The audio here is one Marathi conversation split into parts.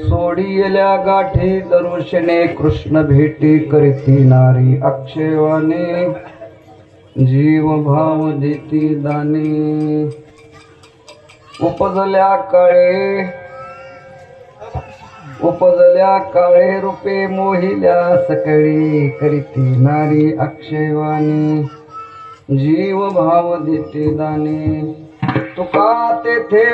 सोडियल्या गाठी दरुशने कृष्ण भेटी करीती नारी अक्षयवाने जीव भाव देती दाने उपजल्या काळे रूपे मोहिल्या सकळी करीती नारी अक्षयवाने जीव भाव देते दाने तुका तेथे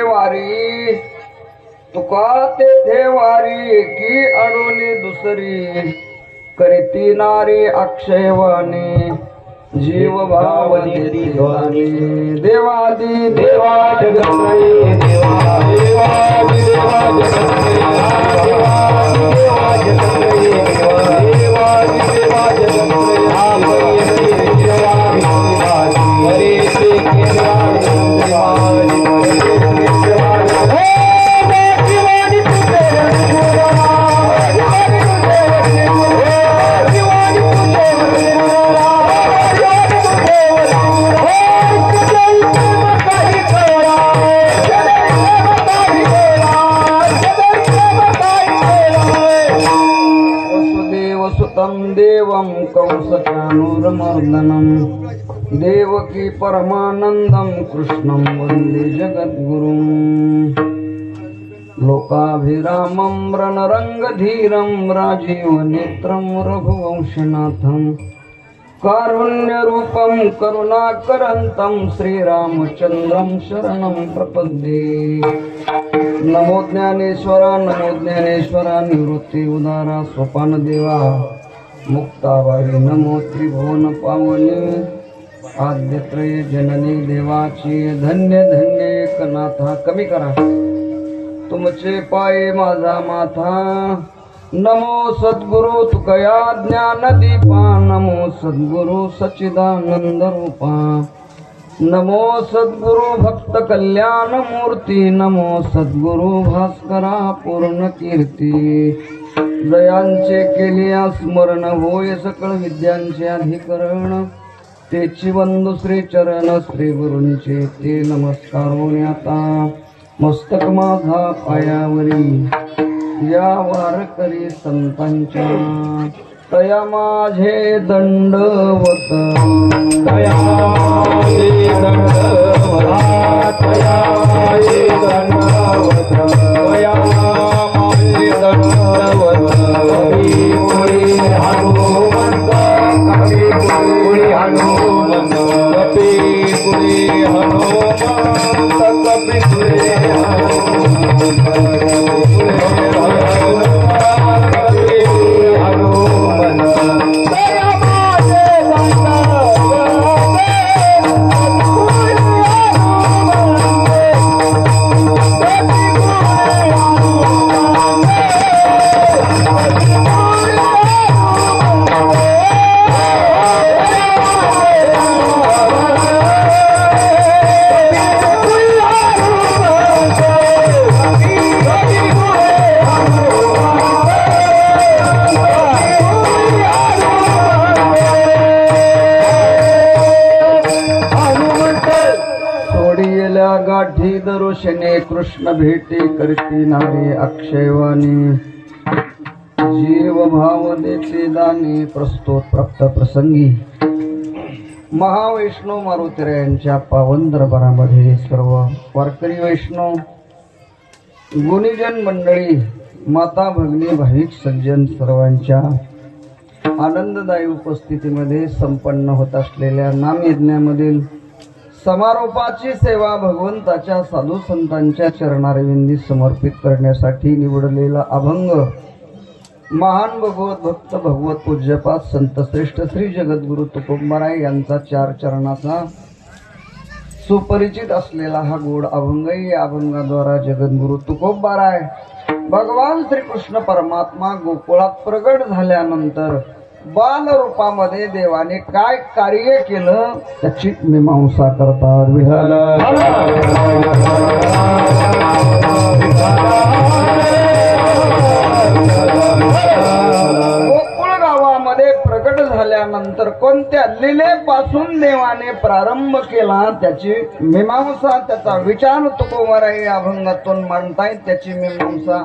वारी की अडोली दुसरी करीती नारी अक्षयवाने जीव भाव देती दाने देवादी देवा जगत्रयी देवा देवादी देवा जगत्रयी देवा जगत्रयी देवादी देवा जगत्रयी देवं कंसचाणूरमर्दनं देवकी परमानन्दं कृष्णं वन्दे जगद्गुरुं लोकाभिरामं रणरङ्गधीरं राजीवनेत्रं रघुवंशनाथं कारुण्यरूपं करुणाकरन्तं श्रीरामचन्द्रं शरणं प्रपद्ये नमो ज्ञानेश्वरा निवृत्ती उदारा स्वपान देवा मुक्ताबाई नमो त्रिभुवन पावनी आद्यत्रय जननी देवाची धन्य धन्य एकनाथा कमी करा तुमचे पाय माझा माथा नमो सद्गुरु तुकया ज्ञान दीपा नमो सद्गुरु सच्चिदानंद रूपा नमो सद्गुरु भक्त कल्याण मूर्ती नमो सद्गुरु भास्करा पूर्ण कीर्ती जयांचे केलिया स्मरण होय सकळ विद्यांचे अधिकरण तेची वंदू श्री चरण श्री गुरूंचे ते नमस्कार होण्याता मस्तक माझा पायावरी या वारकरी संतांच्या तया माझे दंडवत तया माझे दंडवत तया माझे दंडवत तया माझे दंडवत कवी पुरी हनुमंत कवी पुरी हनुमंत कवी पुरी हनुमंत कवी पुरी गाठी दरुशने कृष्ण भेटी करती नारी अक्षयवाणी जीव भाव देते दानी प्रस्तुत प्राप्त प्रसंगी महावैष्णव मारुतीरायांच्या पावन दरबारामध्ये सर्व वारकरी वैष्णव गुणीजन मंडळी माता भगिनी भाविक सज्जन सर्वांच्या आनंददायी उपस्थितीमध्ये संपन्न होत असलेल्या नामयज्ञामधील समारोपाची सेवा भगवंताच्या साधू संतांच्या चरणारविंदी समर्पित करण्यासाठी निवडलेला अभंग महान भगवत भक्त भगवत पूज्यपाद संत श्रेष्ठ श्री जगद्गुरु तुकोबाराय यांचा चार चरणाचा सुपरिचित असलेला हा गोड अभंग या अभंगाद्वारा जगद्गुरु तुकोबाराय भगवान श्रीकृष्ण परमात्मा गोकुळात प्रगट झाल्यानंतर बाल रूपामध्ये देवाने काय कार्य केलं त्याची मीमांसा करतात. गोकुळ गावामध्ये प्रगट झाल्यानंतर कोणत्या त्या लिलेपासून देवाने प्रारंभ केला. त्याची मीमांसा, त्याचा विचार तुकोबराई अभंगातून मांडतायत. त्याची मीमांसा,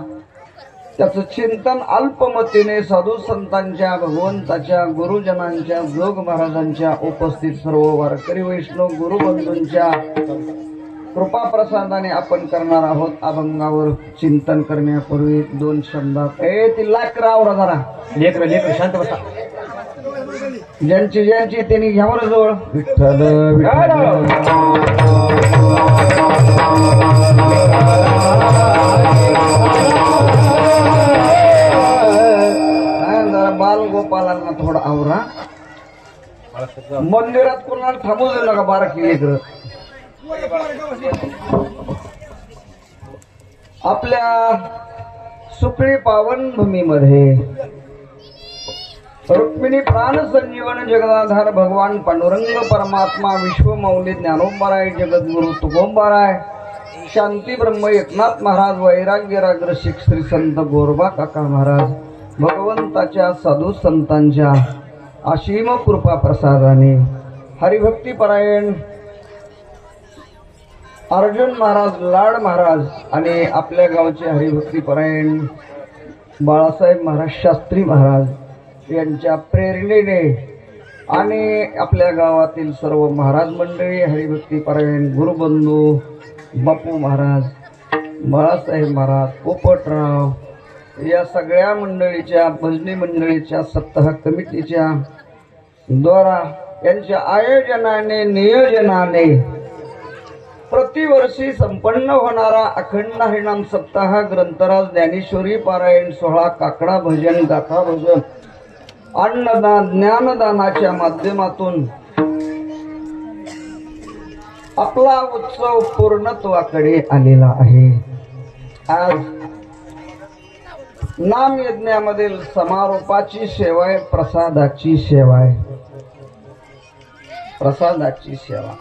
त्याचं चिंतन अल्पमतीने साधू संतांच्या, भगवंताच्या, गुरुजनांच्या, जोग महाराजांच्या, उपस्थित सर्व वारकरी वैष्णव गुरुबंधूंच्या कृपा प्रसादाने आपण करणार आहोत. अभंगावर चिंतन करण्यापूर्वी दोन शब्दात ती लाकरावर जरा लेकर शांत बसा. ज्यांची त्यांनी घ्यावर जवळ विठ्ठल जरा बालगोपालांना थोडा आवरा. मंदिरात कोणाला थांबू देऊ नका. बारकी लेकर आपल्या सुकळी पावन भूमीमध्ये रुक्मिणी प्राण संजीवन जगदाधार भगवान पांडुरंग परमात्मा विश्वमौली ज्ञानोबराय जगद्गुरु तुकोबराय शांती ब्रह्म एकनाथ महाराज वैराग्य राग्रशिक श्री संत गोरबा काका महाराज भगवंताच्या साधू संतांच्या असीम कृपा प्रसादाने हरिभक्ती परायण अर्जुन महाराज लाड महाराज आणि आपल्या गावचे हरिभक्ती परायण बाळासाहेब महाराज शास्त्री महाराज यांच्या प्रेरणेने आणि आपल्या गावातील सर्व महाराज मंडळी हरिभक्ती परायण गुरुबंधू बापू महाराज बाळासाहेब महाराज पोपटराव या सगळ्या मंडळीच्या भजनी मंडळीच्या सप्ताह कमिटीच्या द्वारा यांच्या आयोजनाने नियोजनाने प्रतिवर्षी संपन्न होणारा अखंड हरिनाम सप्ताह ग्रंथराज ज्ञानेश्वरी पारायण सोहळा काकडा भजन गाथा भजन अन्नदान ज्ञानदानाच्या माध्यमातून आपला उत्सव पूर्णत्वाकडे आलेला आहे. आज नाम यज्ञामधील समारोपाची सेवा आहे. प्रसादाची सेवा आहे. प्रसादाची सेवा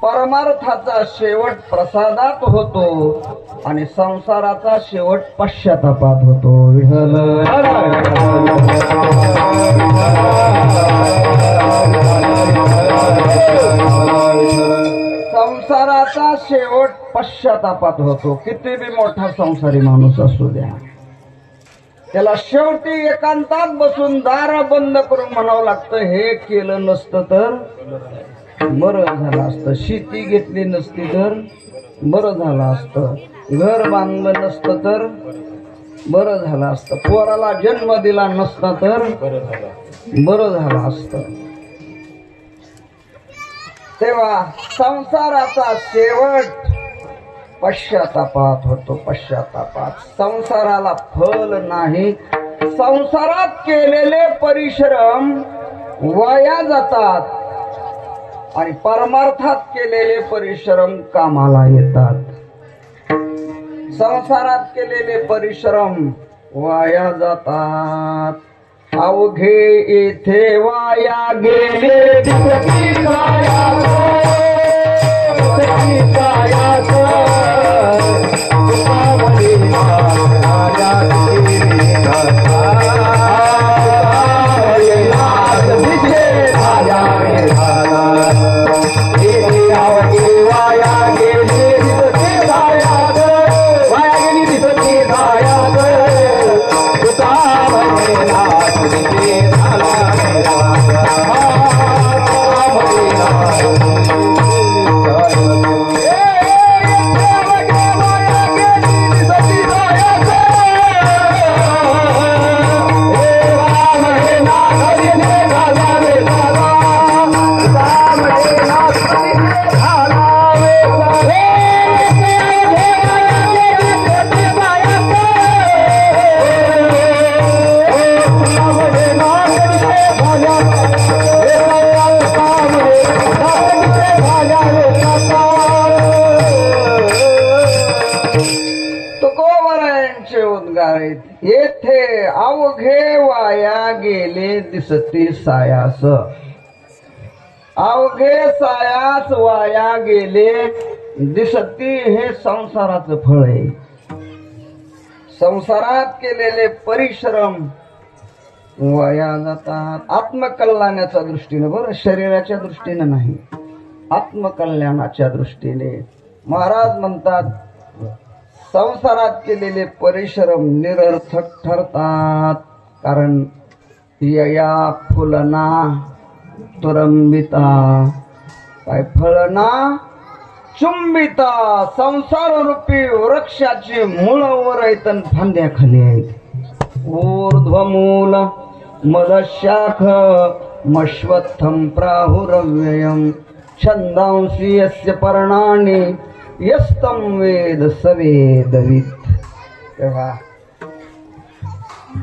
परमार्थाचा शेवट प्रसादात होतो आणि संसाराचा शेवट पश्चातापात होतो. संसाराचा शेवट पश्चातापात होतो. किती बी मोठा संसारी माणूस असू द्या, त्याला शेवटी एकांतात बसून दार बंद करून म्हणावं लागतं, हे केलं नसतं तर बरं झालं असतं, शेती घेतली नसती तर बरं झालं असतं, घर बांधलं नसतं तर बरं झालं असतं, पोराला जन्म दिला नसता तर बरं झालं असतं. तेव्हा संसाराचा शेवट पश्चातापात होतो. पश्चातापात संसाराला फल नाही. संसारात केलेले परिश्रम वाया जातात आणि परमार्थात केलेले परिश्रम कामाला येतात. संसारात केलेले परिश्रम वाया जातात. अवघे येथे वाया गेले दिसती येथे अवघे वाया गेले दिसती सायास. अवघे सायास वाया गेले दिसती हे संसाराचं फळ आहे. संसारात केलेले परिश्रम वाया जातात. आत्मकल्याणाच्या दृष्टीने, बरं, शरीराच्या दृष्टीने नाही, आत्मकल्याणाच्या दृष्टीने. महाराज म्हणतात संसारात केलेले परिश्रम निरर्थक ठरतात. कारण यया फुलना तुरंबिता, काय फळना चुंबिता. संसार रूपी वृक्षाची मूळ वर आहेत आणि फांद्या खाली आहेत. ऊर्ध्वमूल मदशाख मश्वत्थं प्राहुरव्ययम् छंदांसी यस्य पर्णानि यस्तं वेद स वेदवित्. तेव्हा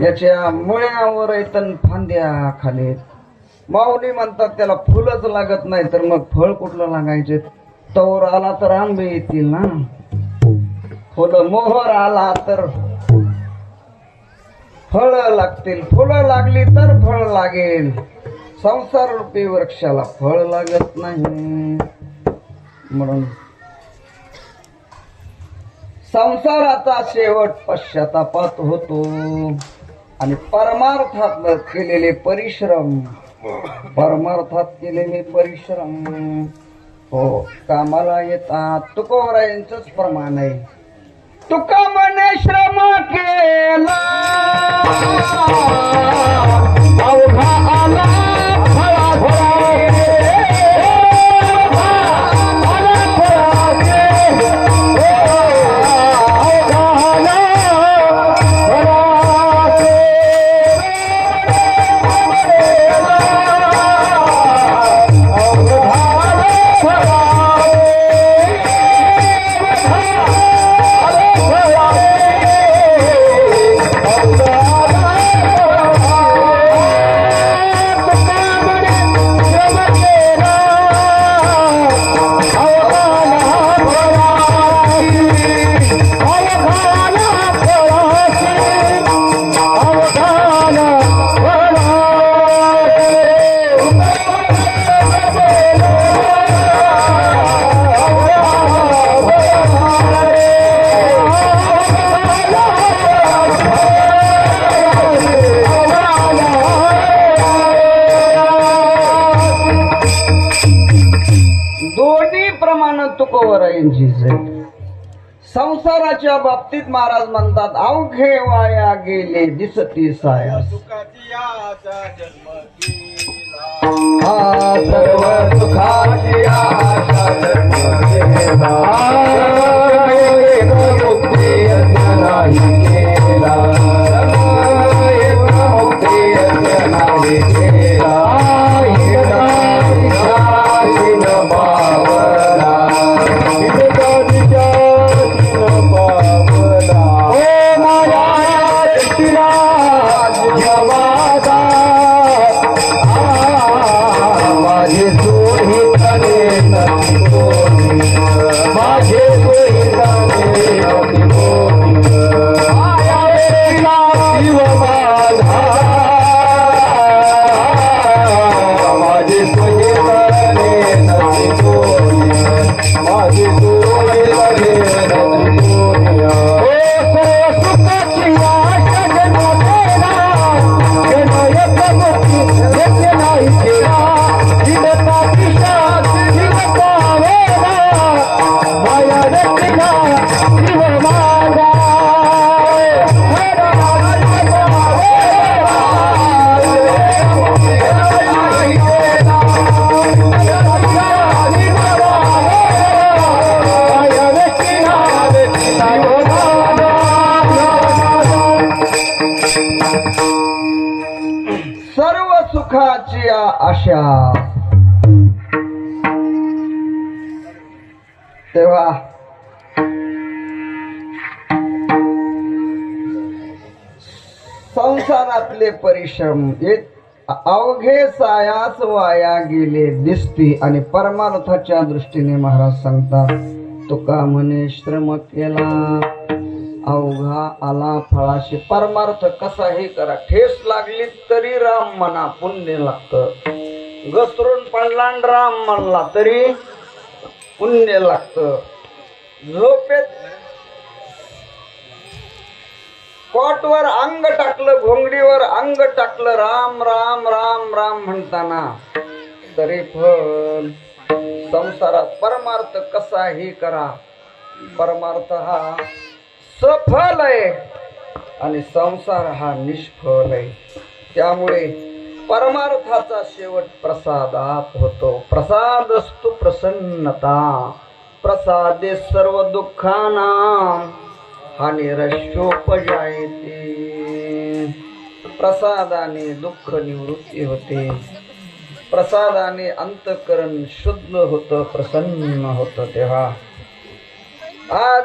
याच्या मुळ्यावर येतन फांद्या खाली. माऊली म्हणतात त्याला फुलच लागत नाही तर मग फळ कुठलं लागायचे. तोर आला तर आंबे येतील ना, फुलं मोहर आला तर फळ लागतील, फुलं लागली तर फळ लागेल. संसार रूपी वृक्षाला फळ लागत नाही. म्हणून संसाराचा शेवट पश्चातापात होतो. आणि परमार्थात केलेले परिश्रम, परमार्थात केलेले परिश्रम हो कामाला येतात. तुकोबरायांचंच प्रमाण आहे. तुका म्हणे श्रम केला अवघा आला तुकोबरायांची. संसाराच्या बाबतीत महाराज म्हणतात अवघे वाया गेले दिसती साया. हा सर्व सुखाची आशा जन्म गेला, मुक्ती नाही केला, मुक्ती नाही केला. सर्व सुखाची आशा. तेव्हा संसारातले परिश्रम अवघे सायास वाया गेले दिसती. आणि परमार्थाच्या दृष्टीने महाराज सांगतात तुका म्हणे श्रम केला अवघा आला फळाशी. परमार्थ कसाही करा, ठेस लागली तरी राम म्हणा, पुण्य लागतं. घसरून पडला राम म्हणला तरी पुण्य लागतं. झोपेत कॉटवर अंग टाकलं, घोंगडीवर अंग टाकलं, राम राम राम राम म्हणताना तरी फल संसारात परमार्थ कसाही करा, परमार्थ हा सफल आहे आणि संसार हा निष्फल आहे. त्यामुळे परमार्थाचा शेवट प्रसादात होतो. प्रसादस्तु प्रसन्नता, प्रसादे सर्व दुःखानां हानिरशोपजायते. प्रसादाने दुःख निवृत्ती होते, प्रसादाने अंतःकरण शुद्ध होतं, प्रसन्न होतं. तेव्हा आज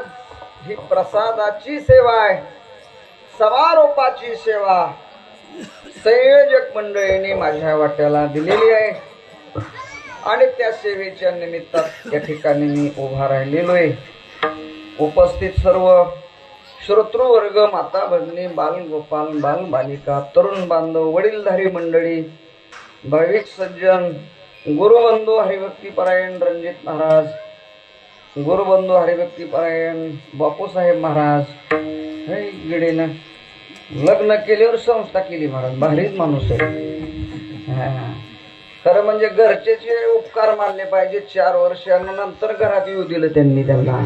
ही प्रसादाची सेवा आहे, समारोपाची सेवा संयोजक मंडळीने माझ्या वाट्याला दिलेली आहे आणि त्या सेवेच्या निमित्तात या ठिकाणी मी उभा राहिलेलो आहे. उपस्थित सर्व श्रोतृवर्ग, माता भगिनी, बाल गोपाल, बाल बालिका, तरुण बांधव, वडीलधारी मंडळी, भाविक सज्जन, गुरुबंधू हरिभक्तीपरायण रणजित महाराज, गुरुबंधू हरिभक्तीपरायण बापूसाहेब महाराज, हे गिडीनं लग्न केल्यावर संस्था केली महाराज, भारीच माणूस आहे. खरं म्हणजे घरचे उपकार मानले पाहिजे. 4 वर्षानंतर घरात येऊ दिलं त्यांनी त्यांना.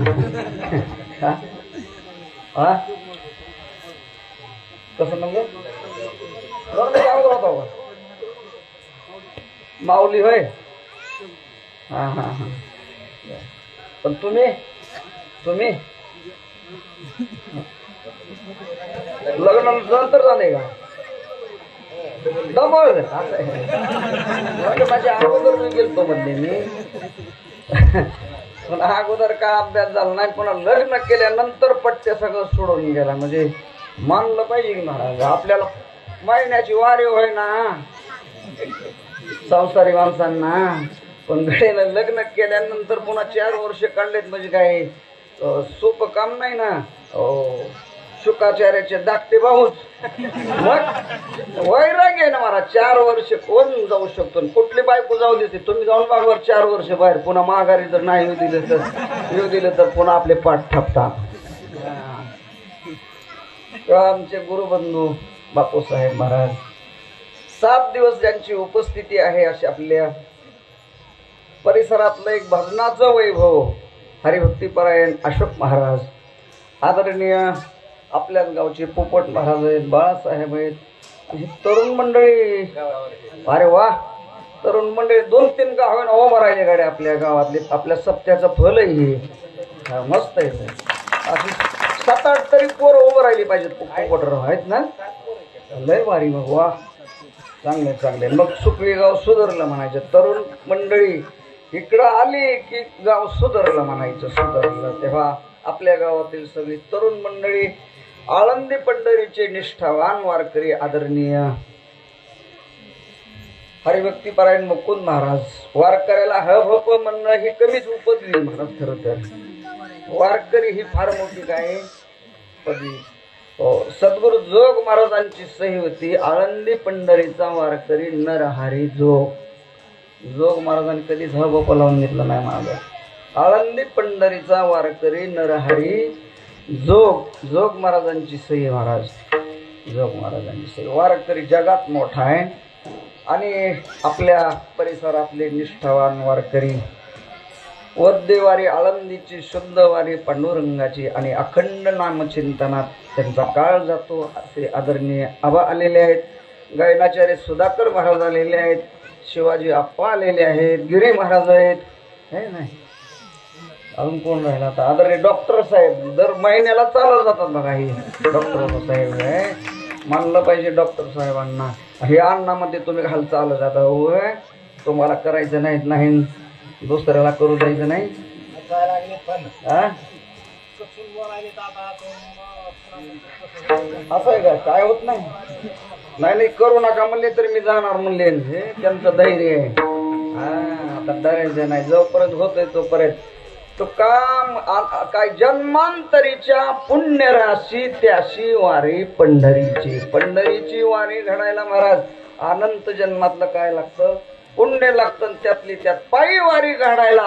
कसं म्हणजे होता माऊली होय. हा हा हा. पण तुम्ही लग्न नंतर झाले का? दमळ माझ्या अगोदर मी गेलतो म्हणले मी, पण अगोदर का अभ्यास झाला नाही. पुन्हा लग्न केल्यानंतर पट्टे सगळं सोडून गेला. म्हणजे मानलं पाहिजे की महाराज, आपल्याला महिन्याची वारी होय ना संसारी माणसांना, पण घडीनं लग्न केल्यानंतर पुन्हा 4 वर्ष काढलेत म्हणजे काय सोपं काम नाही ना. शुकाचार्याचे धाकटे भाऊच मग वैराग आहे ना महाराज. 4 वर्ष कोण जाऊ शकतो, कुठली बायको जाऊ देते. तुम्ही जाऊन बागवर 4 वर्ष बाहेर, पुन्हा माघारी जर नाही येऊ दिलं तर पुन्हा आपले पाठ थापता. आमचे गुरुबंधू बापूसाहेब महाराज 7 दिवस ज्यांची उपस्थिती आहे अशा आपल्या परिसरातलं एक भजनाचं वैभव हरिभक्तीपरायण अशोक महाराज, आदरणीय आपल्याच गावचे पोपट महाराज आहेत, बाळासाहेब आहेत, आणि तरुण मंडळी. अरे वा, तरुण मंडळी 2-3 गाव उभं राहिले गाड्या आपल्या गावातले. आपल्या सप्त्याचं फल आहे हे, मस्त आहे. अशी 7-8 तरी पोरं उभं राहिली पाहिजेत पोपटराव आहेत ना, लय भारी. मग वा, चांगले चांगले. मग सुकळी गाव सुधारलं म्हणायचं. तरुण मंडळी इकडं आली की गाव सुधारलं म्हणायचं, सुधारलं. तेव्हा आपल्या गावातील सगळी तरुण मंडळी, आळंदी पंढरीचे निष्ठावान वारकरी, आदरणीय हरिभक्तीपरायण मुकुंद महाराज. वारकऱ्याला हप म्हणणं ही कमीच उपदवी महाराज. खरं तर वारकरी ही फार मोठी काय पदवी. सद्गुरु जोग महाराजांची सही होती, आळंदी पंढरीचा वारकरी नरहरी जोग. जोग महाराजांनी कधीच हप लावून घेतलं नाही माझा. आळंदी पंढरीचा वारकरी नरहरी जोग. जोग महाराजांची सही महाराज, जोग महाराजांची सही. वारकरी जगात मोठा आहे आणि आपल्या परिसरातले निष्ठावान वारकरी, वद्देवारी आळंदीची, शुद्धवारी पांडुरंगाची आणि अखंड नामचिंतनात त्यांचा काळ जातो असे आदरणीय आबा आलेले आहेत. गायनाचार्य सुधाकर महाराज आलेले आहेत, शिवाजी आप्पा आलेले आहेत, गिरी महाराज आहेत. हे नाही अजून कोण राहिला आता? आदरणीय डॉक्टर साहेब दर महिन्याला चालत जातात बघा. हे डॉक्टर साहेब आहे, मानलं पाहिजे डॉक्टर साहेबांना. हे अन्नामध्ये तुम्ही घाल चालत जाता. होय, तुम्हाला करायचं नाही, दुसऱ्याला करू द्यायचं नाही. असं आहे का? काय होत नाही करू नका म्हणले तरी मी जाणार म्हणले. हे त्यांचं धैर्य आहे. आता डरायचं नाही, जोपर्यंत होतोय तोपर्यंत. तो काम काय जन्मांतरीच्या पुण्यराशी त्याशी वारी पंढरीची. पंढरीची वारी घडायला महाराज अनंत जन्मातलं काय लागतं? पुण्य लागतं. त्यातली त्यात पायी वारी घडायला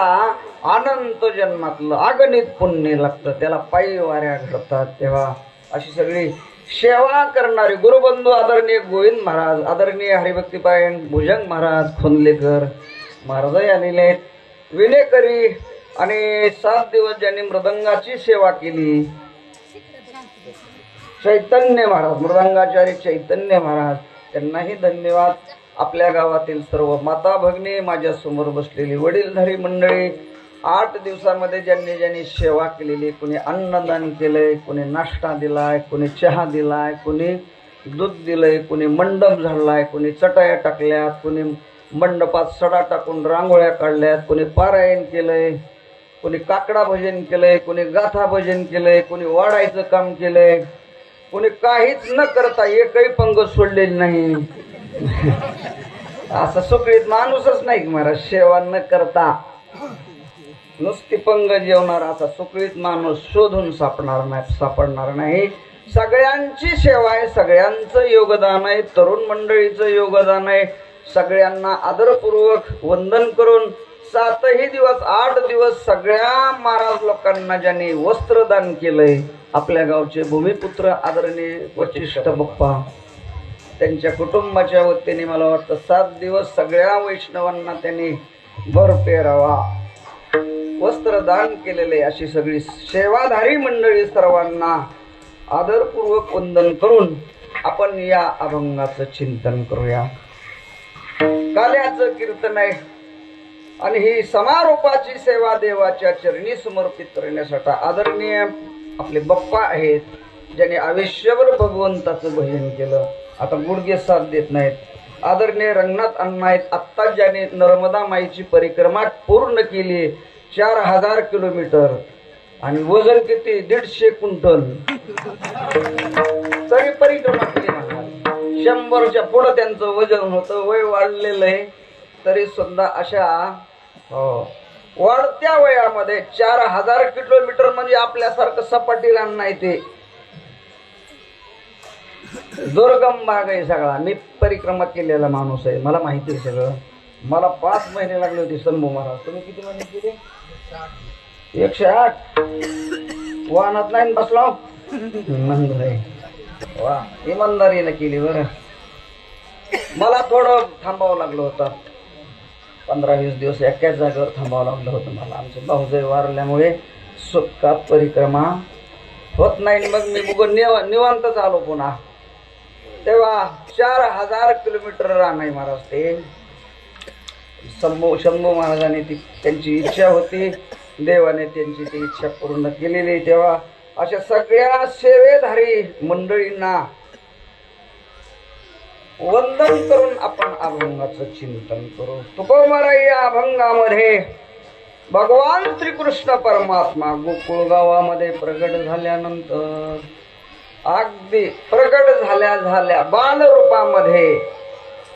अनंत जन्मातलं अगणित पुण्य लागतं. त्याला पायी वाऱ्या घडतात. तेव्हा अशी सगळी सेवा करणारे गुरुबंधू आदरणीय गोविंद महाराज, आदरणीय हरिभक्तीपायन भुजंग महाराज खोनलेकर महाराज आलेले आहेत. विनेकरी आणि 7 दिवस ज्यांनी मृदंगाची सेवा केली, चैतन्य महाराज, मृदंगाचार्य चैतन्य महाराज, त्यांनाही धन्यवाद. आपल्या गावातील सर्व माता भगिनी, माझ्या समोर बसलेली वडीलधारी मंडळी, 8 दिवसामध्ये ज्यांनी ज्यांनी सेवा केलेली, कोणी अन्नदान केलंय, कोणी नाश्ता दिलाय, कोणी चहा दिलाय, कोणी दूध दिलंय, कोणी मंडप झाडलाय, कोणी चटाया टाकल्यात, कोणी मंडपात सडा टाकून रांगोळ्या काढल्यात, कोणी पारायण केलंय, कोणी काकडा भजन केलंय, कोणी गाथा भजन केलंय, कोणी वाढायचं काम केलंय, कोणी काहीच न करता एकही पंगत सोडलेली नाही. असं सुखरीत माणूसच नाही की महाराज, सेवा न करता नुसती पंगत जेवणार असा सुखरीत माणूस शोधून सापडणार नाही. सगळ्यांची सेवा आहे, सगळ्यांचं योगदान आहे, तरुण मंडळीचं योगदान आहे. सगळ्यांना आदरपूर्वक वंदन करून 7ही दिवस 8 दिवस सगळ्या महाराज लोकांना ज्यांनी वस्त्रदान केलंय, आपल्या गावचे भूमिपुत्र आदरणीय वशिष्ठ बाप्पा, त्यांच्या कुटुंबाच्या वतीने मला वाटतं 7 दिवस सगळ्या वैष्णवांना त्यांनी भर पेरावा वस्त्रदान केलेले. अशी सगळी सेवाधारी मंडळी सर्वांना आदरपूर्वक वंदन करून आपण या अभंगाचं चिंतन करूया. काल्याचं कीर्तन आहे आणि ही समारोपाची सेवा देवाच्या चरणी समर्पित करण्यासाठी आदरणीय आपले बाप्पा आहेत, ज्यांनी आयुष्यभर भगवंताचं भजन केलं. आता गुडघे साथ देत नाहीत. आदरणीय रंगनाथ अण्णा आहेत, आत्ताच ज्याने नर्मदा माईची परिक्रमा पूर्ण केली 4000 किलोमीटर आणि वजन किती 150 क्विंटल, तरी परिक्रमा केली. 100च्या पुढे त्यांचं वजन होतं, वय वाढलेलं आहे, तरी सुद्धा अशा वाढत्या वयामध्ये 4000 किलोमीटर म्हणजे आपल्यासारखं सपाटीला नाही, ते दुर्गम भाग आहे सगळा. मी परिक्रमा केलेला माणूस आहे, मला माहिती आहे सगळं. मला 5 महिने लागले होते शंभू महाराज. तुम्ही किती महिने केले? 108. वाहनात नाही बसला. वा, इमानदारीनं केली बरं. मला थोडं थांबावं लागलं होतं, 15-20 दिवस एकाच जागेवर थांबावं लागलं होतं मला. आमचे भाऊजाई वारल्यामुळे सुटका परिक्रमा होत नाही. मग मी निवांतच आलो पुन्हा. तेव्हा 4000 किलोमीटर राहणार महाराज ते. शंभू महाराजांनी त्यांची इच्छा होती, देवाने त्यांची ती इच्छा पूर्ण केलेली. तेव्हा अशा सगळ्या सेवेधारी मंडळींना वंदन करून आपण अभंगाचं चिंतन करू. तुकोबरा या अभंगामध्ये भगवान श्रीकृष्ण परमात्मा गोकुळ गावामध्ये प्रगट झाल्यानंतर, अगदी प्रगट झाल्या बालरूपामध्ये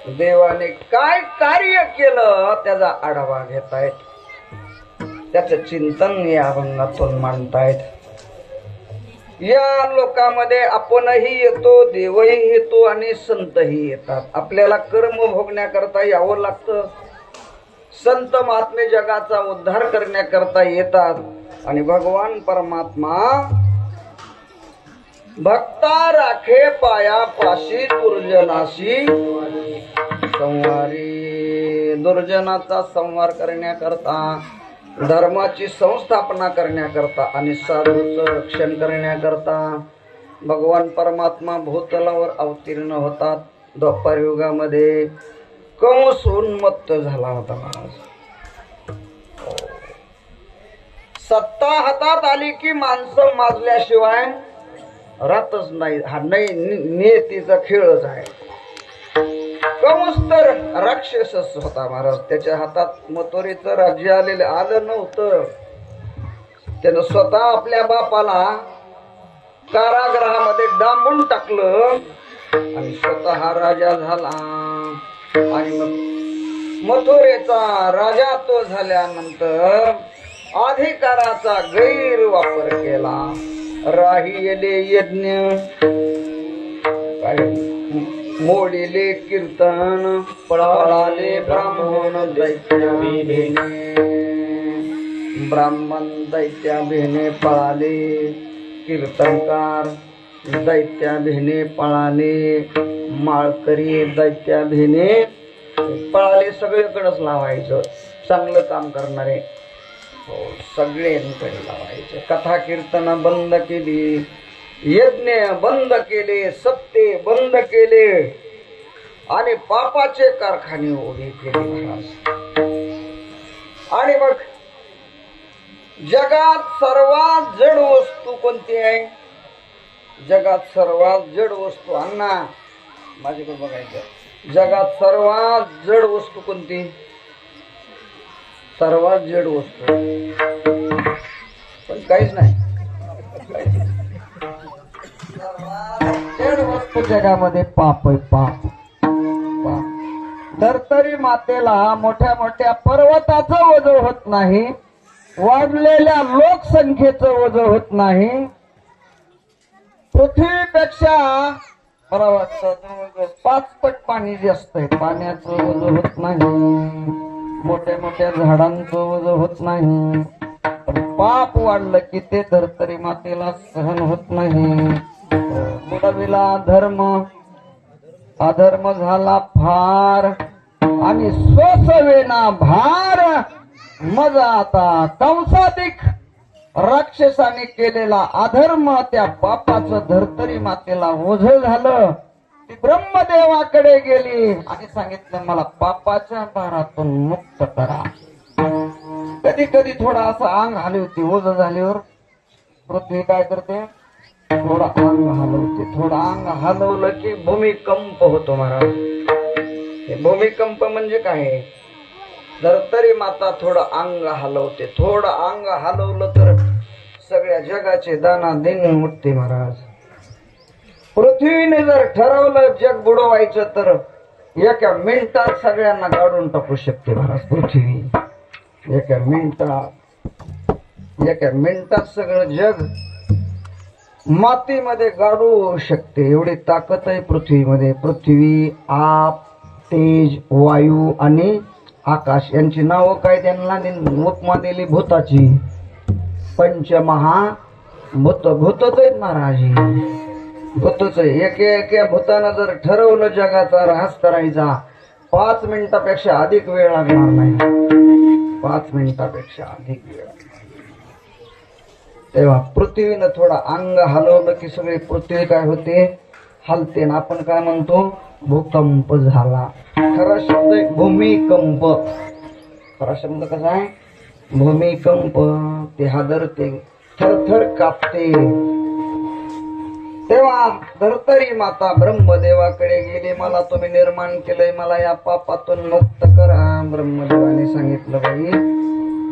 देवाने काय कार्य केलं त्याचा आढावा घेतायत, त्याचं चिंतन या अभंगातून मांडतायत. या लोकांमध्ये आपणही येतो, देवही येतो आणि संतही येतात. आपल्याला कर्म भोगण्याकरता यावं लागतं. संत महात्मे जगाचा उद्धार करण्याकरता येतात आणि भगवान परमात्मा भक्ता राखे पाया पाशी दुर्जनाशी संवारी. दुर्जनाचा संहार करण्याकरता, धर्माची संस्थापना करण्याकरता आणि साधूचं रक्षण करण्याकरता भगवान परमात्मा भूतलावर अवतीर्ण होतात. द्वापार युगामध्ये कंस उन्मत्त झाला होता महाराज. सत्ता हातात आली की माणसं माजल्याशिवाय राहतच नाही. हा नियतीचा खेळच आहे. कंस तर राक्षसच होता महाराज. त्याच्या हातात मथुरेचं राज्य आलं नव्हतं. त्यानं स्वतः आपल्या बापाला कारागृहामध्ये डांबून टाकलं आणि स्वतः राजा झाला. आणि मग मथुरेचा राजा तो झाल्यानंतर अधिकाराचा गैरवापर केला. राहिलेले यज्ञ, मोडिले कीर्तन, पळाले ब्राह्मण दैत्याभिने पळाले कीर्तनकार. दैत्या भेने पळाले, माळकरी दैत्या भेने पळाले, सगळीकडेच लावायचं. चांगलं काम करणारे सगळ्यांकडे लावायचे. कथा कीर्तन बंद केली, यज्ञ बंद केले, सत्ते बंद केले आणि पापाचे कारखाने उभे केले महाराज. आणि मग जगात सर्वात जड वस्तू कोणती आहे? जगात सर्वात जड वस्तू, अण्णा माझ्याकडे बघायचं, जगात सर्वात जड वस्तू कोणती? सर्वात जड वस्तू पण काहीच नाही. जड वस्तू जगामध्ये पाप आहे. पाप. धर्तरी मातेला मोठ्या मोठ्या पर्वताचं वजन होत नाही, वाढलेल्या लोकसंख्येचं वजन होत नाही. पृथ्वीपेक्षा मला वाटतं 5 पट पाणी जास्त आहे. पाण्याचं वजन होत नाही, मोठ्या मोठ्या झाडांचं वजन होत नाही. पण पाप वाढलं की ते धर्तरी मातेला सहन होत नाही. बुडविला धर्म, अधर्म झाला फार आणि सोसवेना भार. मग आता कंसाधिक राक्षसाने केलेला अधर्म त्या पापाचं धर्तरी मातेला ओझं झालं. ती ब्रह्मदेवाकडे गेली आणि सांगितलं मला पापाच्या भारातून मुक्त करा. कधी कधी थोडा असं अंग हलवते, ओझं झाल्यावर पृथ्वी काय करते? थोडं अंग हलवते. थोडं अंग हलवलं की भूमिकंप होतो महाराज. हे भूमिकंप म्हणजे काय? धर्तरी माता थोडं अंग हलवते. थोडं अंग हलवलं तर सगळ्या जगाचे दाना दिन उठते महाराज. पृथ्वीने जर ठरवलं जग बुडवायचं तर एका मिनिटात सगळ्यांना गाडून टाकू शकते महाराज. पृथ्वी एका मिनिटात सगळं जग मातीमध्ये गाडू शकते, एवढी ताकद आहे पृथ्वीमध्ये. पृथ्वी, आप, तेज, वायू आणि आकाश यांची नावं काय? त्यांना उपमा दिली भूताची. पंचमहाभूत. भूतच आहेत महाराज, भूतच आहे. एका भूतानं जर ठरवलं जगाचा ऱ्हास करायचा 5 मिनिटापेक्षा अधिक वेळ लागणार नाही. 5 मिनिटापेक्षा अधिक वेळ. तेव्हा पृथ्वीनं थोडा अंग हलवलं की सगळी पृथ्वी काय होते? हलते. ना आपण काय म्हणतो? भूकंप झाला. खरा शब्द आहे भूमिकंप. खरा शब्द कसा आहे? भूमिकंप. ते हादरते, थरथर कापते. तेव्हा धर्तरी माता ब्रह्मदेवाकडे गेली. मला तुम्ही निर्माण केलंय, मला या पापातून मुक्त करा. ब्रह्मदेवाने सांगितलं बाई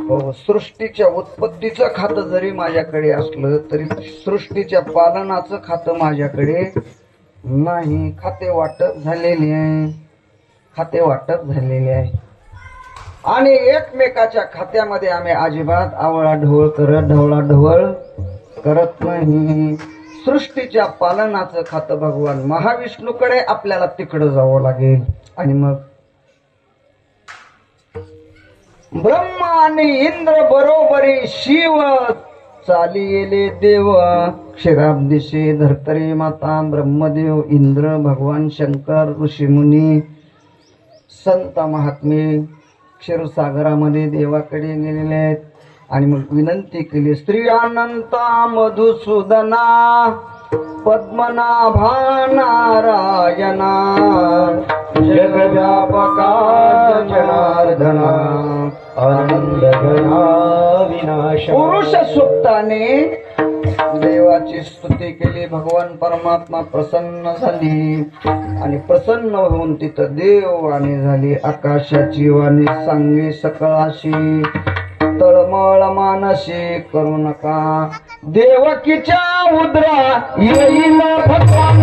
हो, सृष्टीच्या उत्पत्तीचं खातं जरी माझ्याकडे असलं तरी सृष्टीच्या पालनाचं खातं माझ्याकडे नाही. खाते वाटप झालेले आहे. खाते वाटप झालेले आहे आणि एकमेकाच्या खात्यामध्ये आम्ही अजिबात आवळाढवळ करत नाही. सृष्टीच्या पालनाचं खातं भगवान महाविष्णूकडे आपल्याला तिकडं जावं लागेल. आणि मग ब्रह्मा आणि इंद्र बरोबरी शिव चाली गेले देव. क्षीराब्दिशे धर्तरी माता, ब्रह्मदेव, इंद्र, भगवान शंकर, ऋषीमुनी, संत महात्मे क्षीरसागरामध्ये देवाकडे गेलेले आहेत. आणि मग विनंती केली, स्त्री अनंता मधुसूदना पद्मनाभा नारायणा जगव्यापका जनार्दना आनंद विनाश. पुरुष सुक्ताने देवाची स्तुती केली. भगवान परमात्मा प्रसन्न झाली आणि प्रसन्न होऊन तिथं देववाणी झाली. आकाशाची वाणी सांगे सकळाशी, तळमळ मानसी करू नका. देवकीच्या उदरा येईल भगवान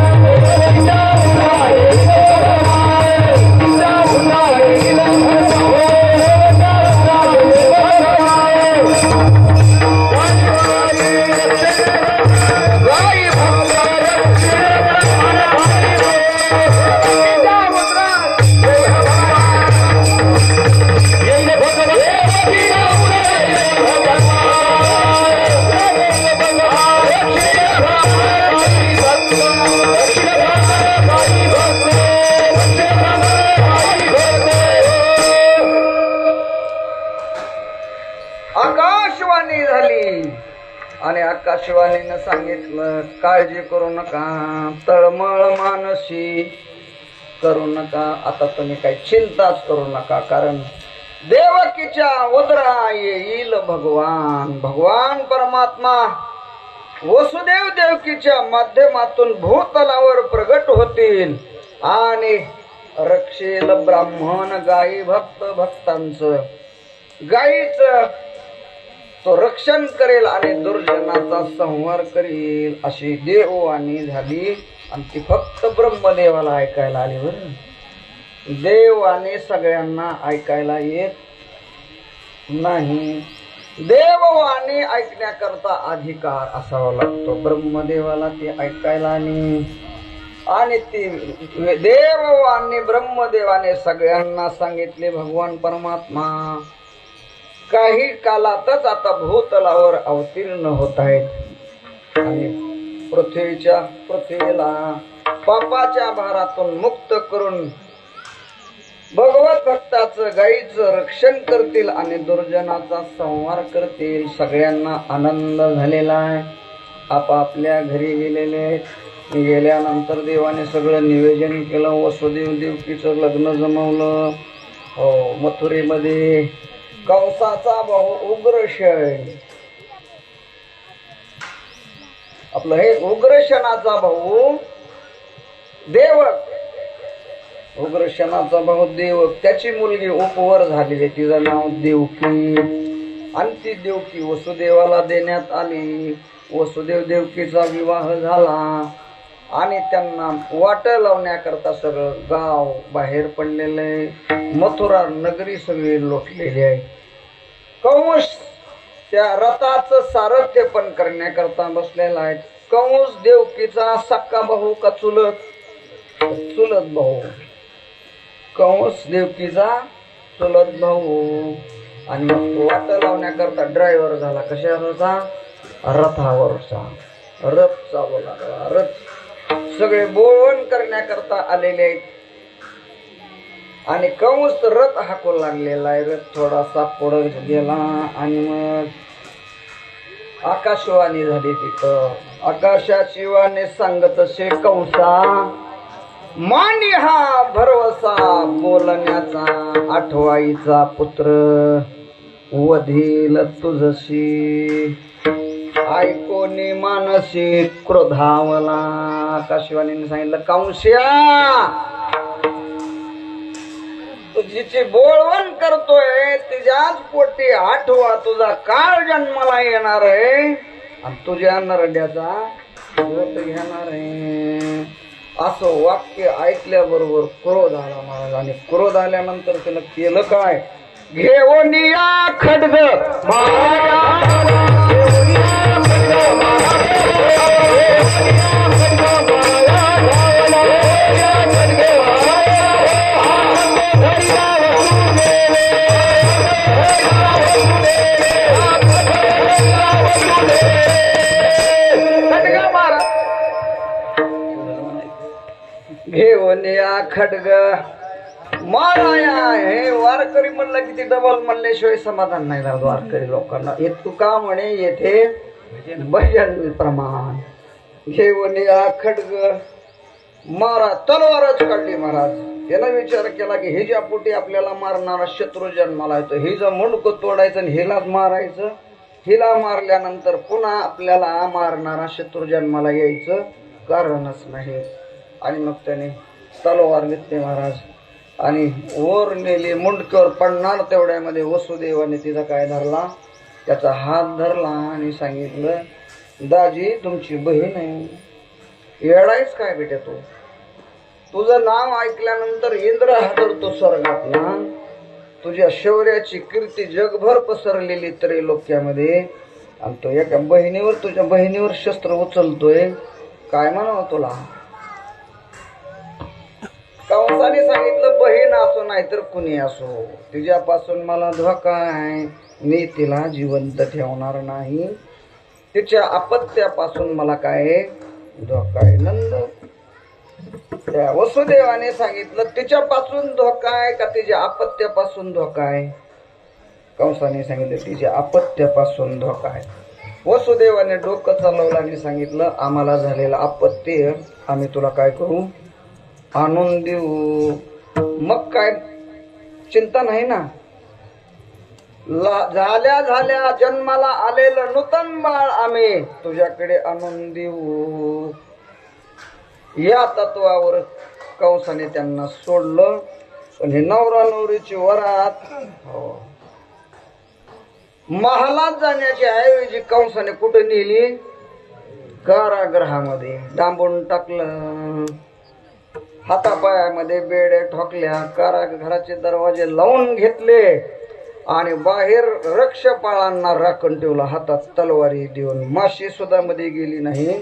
आणि आकाशवाणीनं सांगितलं काळजी करू नका, तळमळ मानसी करू नका, आता तुम्ही काही चिंताच करू नका, कारण देवकीच्या उदरा येईल भगवान. भगवान परमात्मा वसुदेव देवकीच्या माध्यमातून भूतलावर प्रगट होतील आणि रक्षेल ब्राह्मण गायी भक्त भक्तांचं, गायीचं तो रक्षण करेल आणि दुर्जनाचा संहार करेल अशी देववाणी झाली. आणि ती फक्त ब्रह्मदेवाला ऐकायला आली. बरं, देववाणी सगळ्यांना ऐकायला येत नाही. देववाणी ऐकण्याकरता अधिकार असावा लागतो. ब्रह्मदेवाला ती ऐकायला आणि ती देववाणी ब्रह्मदेवाने सगळ्यांना सांगितले. भगवान परमात्मा काही कालातच आता भूतलावर अवतीर्ण होत आहेत आणि पृथ्वीला पापाच्या भारातून मुक्त करून भगवत भक्ताचं गायीचं रक्षण करतील आणि दुर्जनाचा संहार करतील. सगळ्यांना आनंद झालेला आहे. आपापल्या घरी गेलेले. गेल्यानंतर देवाने सगळं नियोजन केलं. वसुदेव देवकीचं लग्न जमवलं. हो, मथुरेमध्ये कंसाचा भाऊ उग्रशय, आपलं हे उग्रशनाचा भाऊ देवक, उग्रशनाचा भाऊ देवक, त्याची मुलगी उपवर झालेली, तिचं नाव देवकी. आणि ती देवकी वसुदेवाला देण्यात आली. वसुदेव देवकीचा विवाह झाला आणि त्यांना वाट लावण्याकरता सगळं गाव बाहेर पडलेले. मथुरा नगरी सगळी लोटलेली आहे. कंस त्या रथाचं सारथ्य पण करण्याकरता बसलेला आहे. कंस देवकीचा सक्का भाऊ का चुलत? चुलत भाऊ. कंस देवकीचा चुलत भाऊ. आणि मग वाट लावण्याकरता ड्रायव्हर झाला. कशावरचा? रथावरचा. रथ चालू लागला. रथ सगळे बोळवण करण्याकरता आलेले आहेत आणि कंस रथ हाकू लागलेला आहे. रथ थोडासा पुढे गेला आणि मग आकाशवाणी झाली. तिथं आकाशाची वाणी सांगत असे, कंसा मानी हा भरवसा बोलण्याचा, आठवाईचा पुत्र वधील तुझशी, ऐकोनी मानसी क्रोधावला. आकाशवाणीने सांगितलं, कंस्या जिची बोळवण करतोय तिच्याच पोटी आठवा तुझा काळ जन्माला येणार आहे आणि तुझ्या नरड्याचा व्रत घेणार आहे. असं वाक्य ऐकल्याबरोबर क्रोध आला महाराज. आणि क्रोध आल्यानंतर त्यानं केलं काय? घेऊन या खड्ग घेऊन या खड्ग माराया. हे वारकरी म्हणलं की ते डबल म्हणल्याशिवाय समाधान नाही झालं वारकरी लोकांना. हे तुका म्हणे येथे भजन प्रमाण. घेऊन या खड्ग मारा. तलवारच काढली महाराज. यानं विचार केला की हे ज्या पोटी आपल्याला मारणारा शत्रू जन्माला येतो, हिचं मुंडकं तोडायचं आणि हिलाच मारायचं. हिला मारल्यानंतर पुन्हा आपल्याला मारणारा शत्रू जन्माला यायचं कारणच नाही. आणि मग त्याने तलवार घेतली महाराज आणि वर नेली. मुंडक्यावर पडणार तेवढ्यामध्ये वसुदेवाने तिचा काय धरला? त्याचा हात धरला आणि सांगितलं, दाजी तुमची बहीण आहे. येडायच काय बेटा तू? तुझं नाव ऐकल्यानंतर इंद्र हादरतो स्वर्गातला. तुझ्या शौर्याची कीर्ती जगभर पसरलेली त्रैलोक्यामध्ये. आणि तो एका बहिणीवर, तुझ्या बहिणीवर शस्त्र उचलतोय. काय म्हणावं तुला? कंसाने सांगितलं, बहीण असो नाहीतर कुणी असो, तिच्यापासून मला धोका आहे. मी तिला जिवंत ठेवणार नाही. तिच्या अपत्यापासून मला काय धोका आहे? नंद त्या वसुदेवाने सांगितलं, तिच्यापासून धोका आहे का तिच्या अपत्यापासून धोका आहे? कंसाने सांगितलं, तिच्या अपत्यापासून धोका आहे. वसुदेवाने डोकं चालवलं आणि सांगितलं, आम्हाला झालेलं आपत्ती आम्ही तुला काय करू, आणून देऊ. मग काय चिंता नाही ना. झाल्या झाल्या जन्माला आलेलं नूतन बाळ आम्ही तुझ्याकडे आणून देऊ. या तत्वावर कंसाने त्यांना सोडलं. पण हे नवरा नवरीची वरात महालात जाण्याची ऐवजी कंसाने कुठे नेली, कारागृहामध्ये डांबून टाकलं. हातापायामध्ये बेड्या ठोकल्या, कारागृहाचे दरवाजे लावून घेतले आणि बाहेर रक्षपाळांना राखून ठेवला, हातात तलवारी देऊन. माशी सुद्धा मध्ये गेली नाही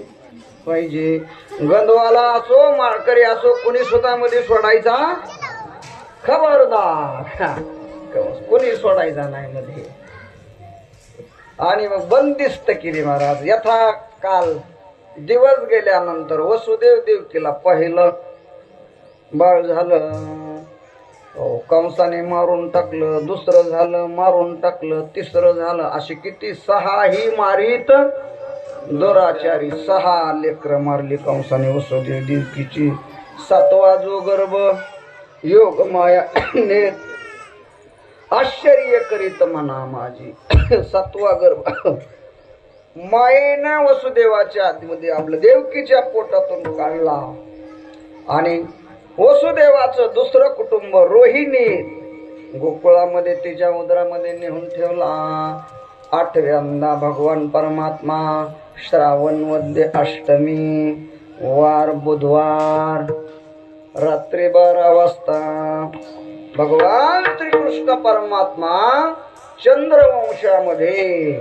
पाहिजे. गंधवाला असो माळकरी असो कोणी सुद्धा मध्ये सोडायचा खबरदार, कोणी सोडायचा नाही मध्ये. आणि मग बंदिस्त केली महाराज. यथा काल दिवस गेल्यानंतर वसुदेव देवकीला पहिलं बाळ झालं. कंसाने मारून टाकलं, दुसरं झालं मारून टाकलं, तिसरं झालं. अशी किती 6 ही मारीत दुराचारी 6 लेकरं मारली कंसाने वसुदेव देवकीची. 7वा जो गर्भ योग माया आश्चर्य करीत म्हणा माझी. 7वा गर्भ मायेनं वसुदेवाच्या आतमध्ये आपलं देवकीच्या पोटातून काढला. आणि वसुदेवाचं दुसरं कुटुंब रोहिणी गोकुळामध्ये तिच्या उदरामध्ये नेऊन ठेवला. 8व्यांदा भगवान परमात्मा श्रावण वद्य अष्टमी वार बुधवार रात्री 12 वाजता भगवान श्रीकृष्ण परमात्मा चंद्रवंशामध्ये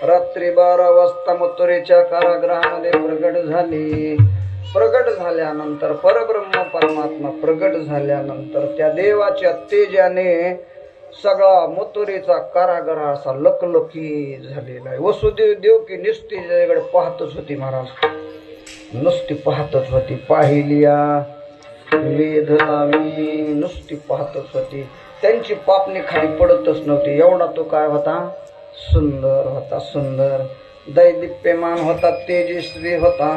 रात्री 12 वाजता मथुरेच्या कारागृहामध्ये प्रगट झाले. प्रगट झाल्यानंतर परब्रह्म परमात्मा प्रगट झाल्यानंतर त्या देवाच्या तेजाने सगळा मथुरेचा कारागृह असा लखलखी झालेला आहे. वसुदेव देवकी नुसती जगाकडे पाहतच होती महाराज, नुसती पाहतच होती. पाहिलिया वेध लावी नुसती पाहतच होती. त्यांची पापणी खाली पडतच नव्हती. एवढा तो काय होता, सुंदर होता, सुंदर दैदिप्यमान होता, तेजस्वी होता.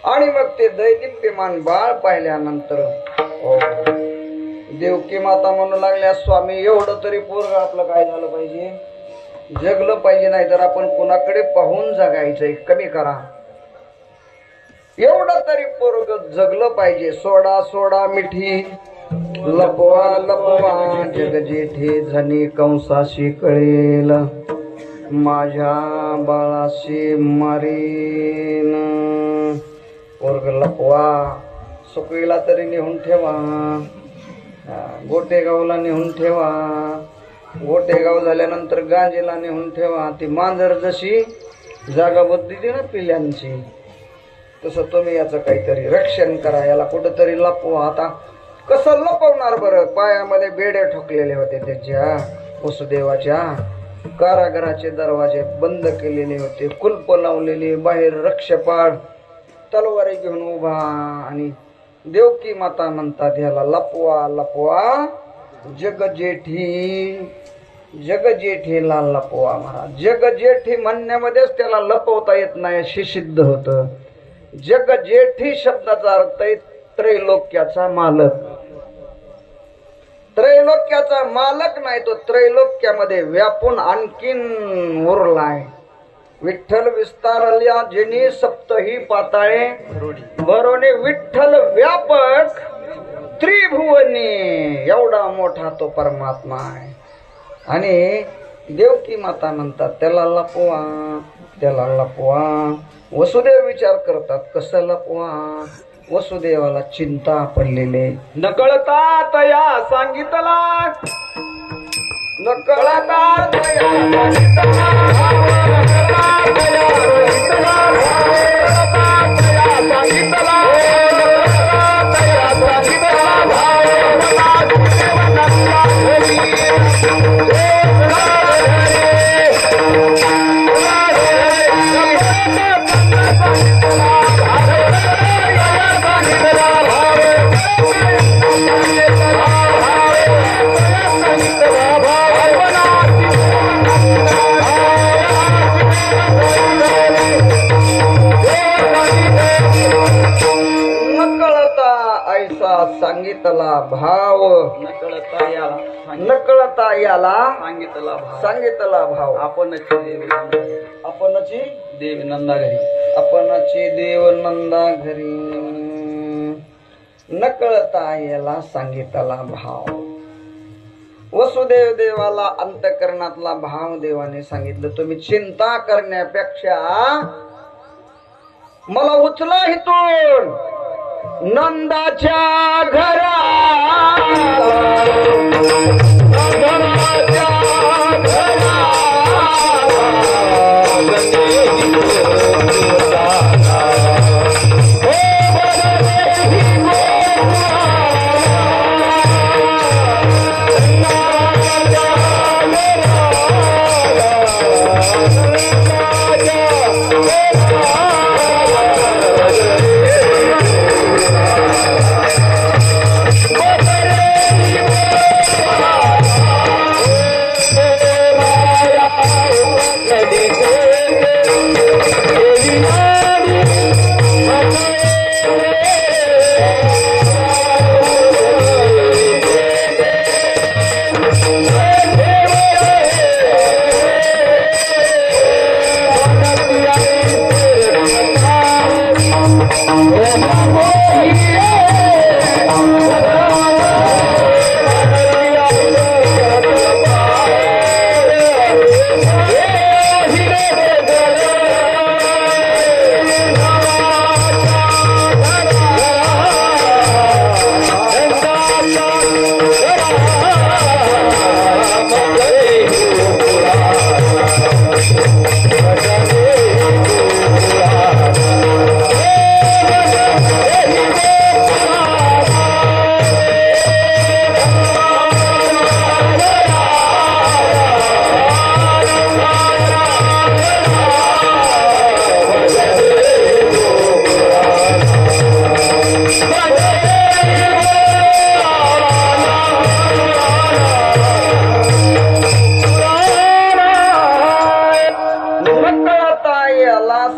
आणि मग ते दैदिप्यमान बाळ पाहिल्यानंतर देवकी माता म्हणू लागल्या, स्वामी एवढं तरी पोरग आपलं काय झालं पाहिजे, जगलं पाहिजे, नाही तर आपण कोणाकडे पाहून जगायचंय, कमी करा. एवढं तरी पोरग जगलं पाहिजे. सोडा सोडा मिठी लपवा लपवा जग जेठे झनी कंसाशी कळेल, माझ्या बाळाशी मारीन. पोरग लपवा, सुकवीला तरी नेऊन ठेवा, गोटेगावला नेऊन ठेवा. गोटेगाव झाल्यानंतर गांजेला नेऊन ठेवा. ती मांजर जशी जागा बदली ना पिल्यांची, तसं तुम्ही याचं काहीतरी रक्षण करा, याला कुठंतरी लपवा. आता कसं लपवणार बरं? पायामध्ये बेड्या ठोकलेले होते त्याच्या वसुदेवाच्या. कारागृहाचे दरवाजे बंद केलेले होते, कुलप लावलेले, बाहेर रक्षपाळ तलवारी घेऊन उभा. आणि देवकी माता म्हणतात ह्याला लपवा लपवा जग जेठी, जग जेठीला लपवा. महाराज जग जेठी म्हणण्यामध्येच त्याला लपवता येत नाही अशी सिद्ध होतं. जग जेठी शब्दाचा अर्थ त्रैलोक्याचा मालक. त्रैलोक्याचा मालक नाही, तो त्रैलोक्यामध्ये व्यापून आणखीन उरलाय. विठ्ठल विस्तारल्या जिनी सप्तही पाताळे भरोने, विठ्ठल व्यापक त्रिभुवनी, एवढा मोठा तो परमात्मा आहे. आणि देवकी माता म्हणतात त्याला लपवा, त्याला लपवा. वसुदेव विचार करतात कसं लपवा. वसुदेवाला चिंता पडलेले. नकळता तया सांगितला, नकळता तया सांगितला भाव नकळता याला नकळता याला सांगितला भाव. सांगितला भाव आपणची देवी नंदा- आपणची देवी नंदा घरी आपणची देव नंदा घरी नकळता याला सांगितला भाव. वसुदेव देवाला अंतःकरणातला भाव देवाने सांगितलं, तुम्ही चिंता करण्यापेक्षा मला उचला इथून नंदाच्या घरा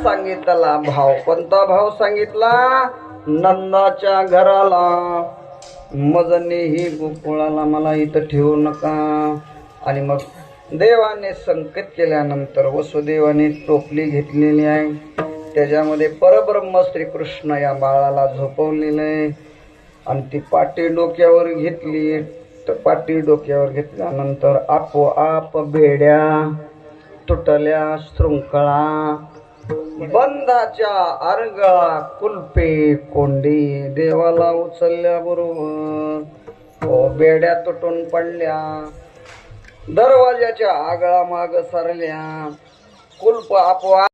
सांगितला भाव. कोणता भाव सांगितला? नंदाच्या घराला मजने ही गोकुळाला मला इथं ठेवू नका. आणि मग देवाने संकेत केल्यानंतर वसुदेवाने टोपली घेतलेली आहे, त्याच्यामध्ये परब्रह्म श्रीकृष्ण या बाळाला झोपवलेलं आहे. आणि ती पाटी डोक्यावर घेतली. तर पाटी डोक्यावर घेतल्यानंतर आपोआप बेड्या तुटल्या, शृंखळा बंधाच्या आरगळा कुलपे कोंडी देवाला उचलल्या बरोबर बेड्या तुटून पडल्या, दरवाजाच्या आगळा माग सरल्या, कुलप आपोआप